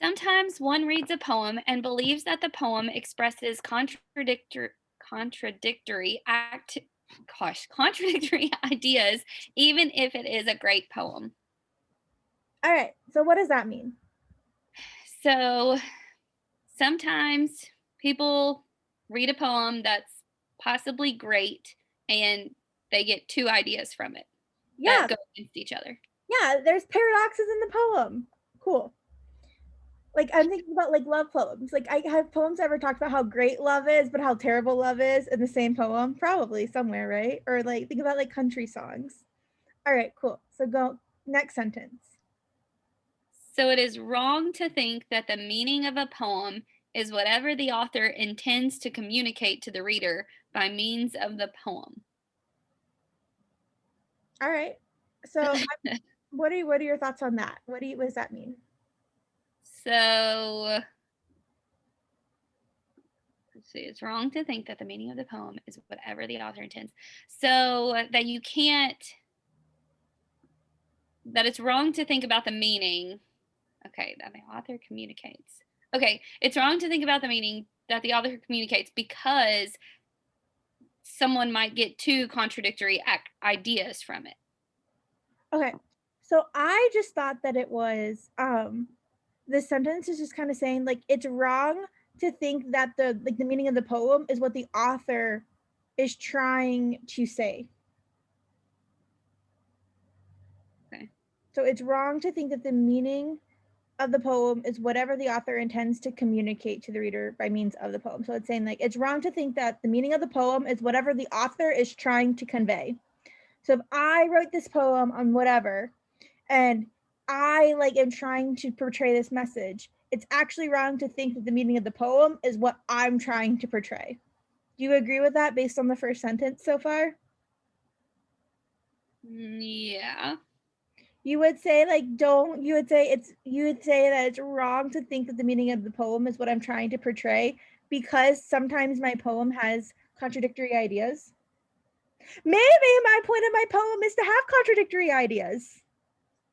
Sometimes one reads a poem and believes that the poem expresses contradictory act contradictory ideas, even if it is a great poem. All right, so what does that mean? So sometimes people read a poem that's possibly great and they get two ideas from it Yeah, that go against each other. yeah, there's paradoxes in the poem. Cool. Like I'm thinking about like love poems. Like I have poems ever talked about how great love is, but how terrible love is in the same poem, probably somewhere, right? Or like think about like country songs. All right, cool. So go next sentence. So it is wrong to think that the meaning of a poem is whatever the author intends to communicate to the reader by means of the poem. All right. So what are your thoughts on that? What does that mean? So let's see, it's wrong to think that the meaning of the poem is whatever the author intends. So that you can't, that it's wrong to think about the meaning. Okay, that the author communicates. Okay, it's wrong to think about the meaning that the author communicates because someone might get two contradictory ideas from it. Okay. So I just thought that it was the sentence is just kind of saying like it's wrong to think that the meaning of the poem is what the author is trying to say. Okay. So it's wrong to think that the meaning of the poem is whatever the author intends to communicate to the reader by means of the poem. So it's saying like it's wrong to think that the meaning of the poem is whatever the author is trying to convey. So if I wrote this poem on whatever and I like am trying to portray this message, it's actually wrong to think that the meaning of the poem is what I'm trying to portray. Do you agree with that based on the first sentence so far? Yeah. You would say like don't you would say that it's wrong to think that the meaning of the poem is what I'm trying to portray because sometimes my poem has contradictory ideas. Maybe my point of my poem is to have contradictory ideas.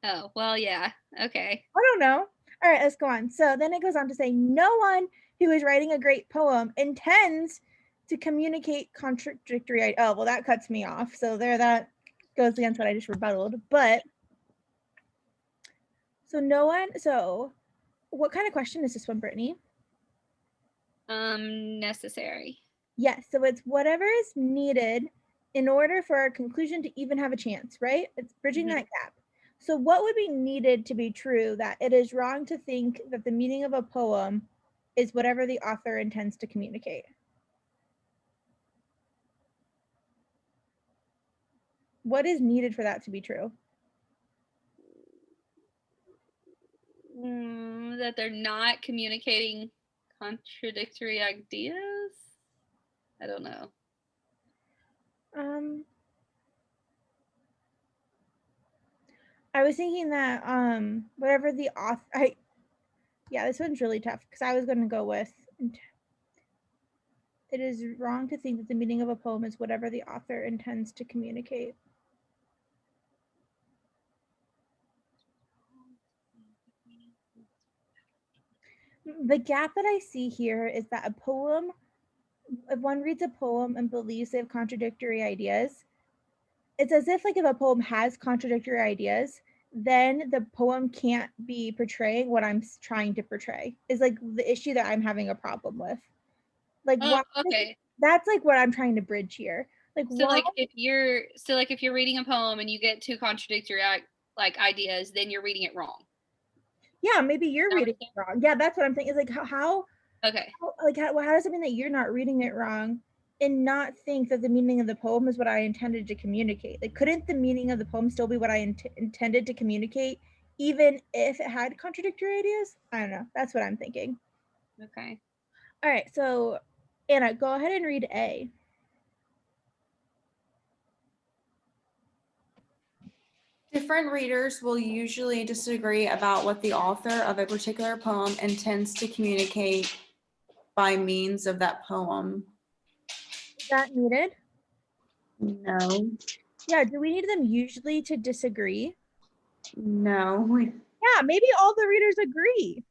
Oh, well, yeah. Okay. I don't know. All right, let's go on. So then it goes on to say no one who is writing a great poem intends to communicate contradictory. Oh, well, that cuts me off. So there, that goes against what I just rebutted. But so no one. So what kind of question is this one, Brittany? Necessary. Yes. So it's whatever is needed in order for our conclusion to even have a chance, right? It's bridging Mhm. that gap. So what would be needed to be true that it is wrong to think that the meaning of a poem is whatever the author intends to communicate? What is needed for that to be true? That they're not communicating contradictory ideas? I don't know. Um, I was thinking that whatever the author, yeah, this one's really tough because I was going to go with it is wrong to think that the meaning of a poem is whatever the author intends to communicate. The gap that I see here is that a poem, if one reads a poem and believes they have contradictory ideas, it's as if like if a poem has contradictory ideas, then the poem can't be portraying what I'm trying to portray. Is like the issue that I'm having a problem with. Like Oh, why okay. that's like what I'm trying to bridge here. Like So why like if you're reading a poem and you get two contradictory like ideas, then you're reading it wrong. yeah, maybe you're Is that reading it wrong. Yeah, that's what I'm thinking. Is like what you're saying? Okay. like how does it mean that you're not reading it wrong and not think that the meaning of the poem is what I intended to communicate? Like couldn't the meaning of the poem still be what I intended to communicate even if it had contradictory ideas? I don't know. That's what I'm thinking. Okay. All right, so Anna, go ahead and read A. Different readers will usually disagree about what the author of a particular poem intends to communicate by means of that poem. Is that needed? No, Yeah, do we need them usually to disagree? no. Yeah, maybe all the readers agree.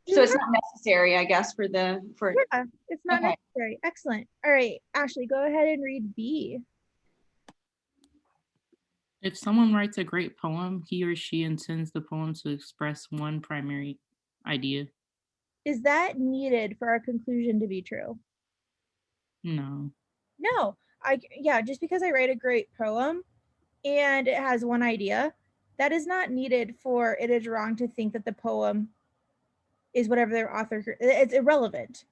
So it's not necessary, I guess, for Yeah, it's not Okay. necessary. Excellent. All right, Ashley, go ahead and read B. If someone writes a great poem, he or she intends the poem to express one primary idea. Is that needed for our conclusion to be true? No. No. Yeah, just because I write a great poem and it has one idea, that is not needed for it is wrong to think that the poem is whatever their author, it's irrelevant.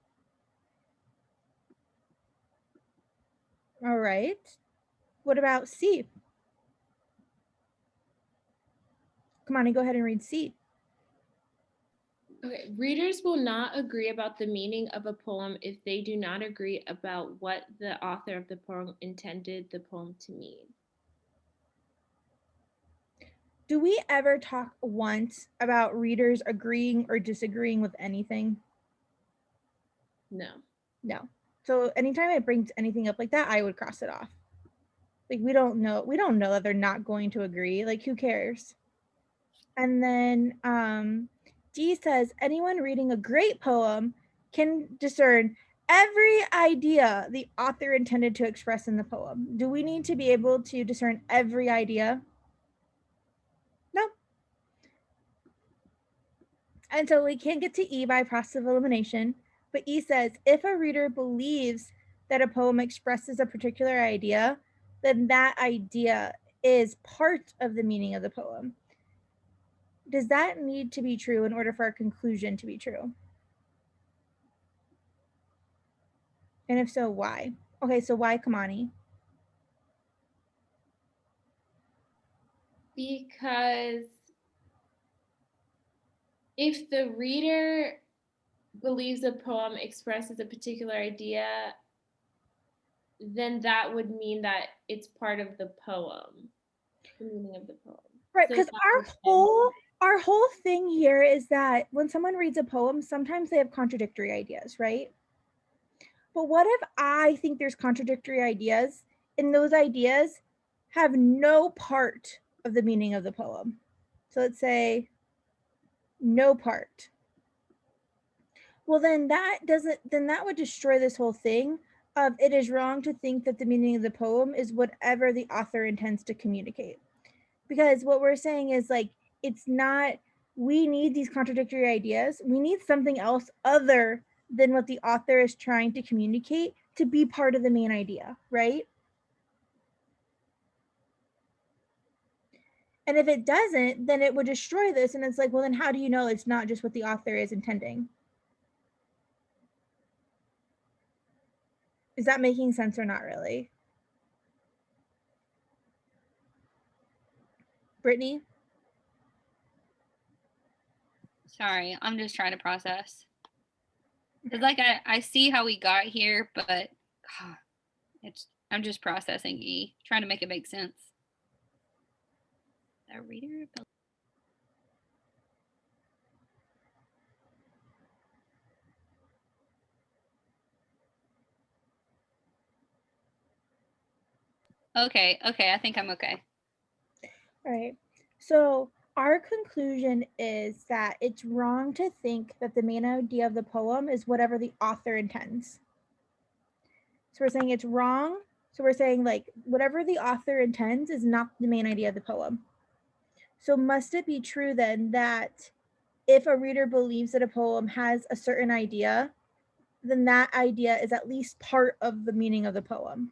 All right. What about C? Come on, and go ahead and read C. Okay, readers will not agree about the meaning of a poem if they do not agree about what the author of the poem intended the poem to mean. Do we ever talk once about readers agreeing or disagreeing with anything? No. No. So anytime it brings anything up like that, I would cross it off. Like we don't know that they're not going to agree. Like who cares? And then D says anyone reading a great poem can discern every idea the author intended to express in the poem. Do we need to be able to discern every idea? No. And so we can't get to E by process of elimination, but E says if a reader believes that a poem expresses a particular idea, then that idea is part of the meaning of the poem. Does that need to be true in order for our conclusion to be true? And if so, why? Okay, so why Kamani? Because if the reader believes a poem expresses a particular idea, then that would mean that it's part of the poem, the meaning of the poem. Right, So because our whole thing here is that when someone reads a poem, sometimes they have contradictory ideas, right? But what if I think there's contradictory ideas and those ideas have no part of the meaning of the poem? So let's say no part. Well, then that would destroy this whole thing of it is wrong to think that the meaning of the poem is whatever the author intends to communicate. Because what we're saying is like, it's not, we need these contradictory ideas. We need something else other than what the author is trying to communicate to be part of the main idea, right? And if it doesn't, then it would destroy this. And it's like, well, then how do you know it's not just what the author is intending? Is that making sense or not really? Brittany? Sorry, I'm just trying to process. It's like I see how we got here, but God, I'm just processing E, trying to make it make sense. The reader. Okay, I think I'm okay. All right. So our conclusion is that it's wrong to think that the main idea of the poem is whatever the author intends. So we're saying it's wrong. So we're saying like whatever the author intends is not the main idea of the poem. So must it be true then that if a reader believes that a poem has a certain idea, then that idea is at least part of the meaning of the poem?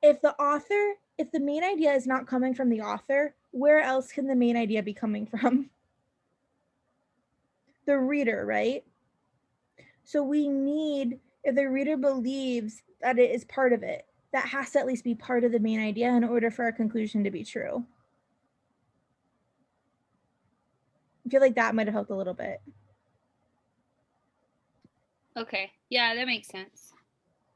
If the main idea is not coming from the author, where else can the main idea be coming from? The reader, right? So we need, if the reader believes that it is part of it, that has to at least be part of the main idea in order for our conclusion to be true. I feel like that might have helped a little bit. Okay, yeah, that makes sense.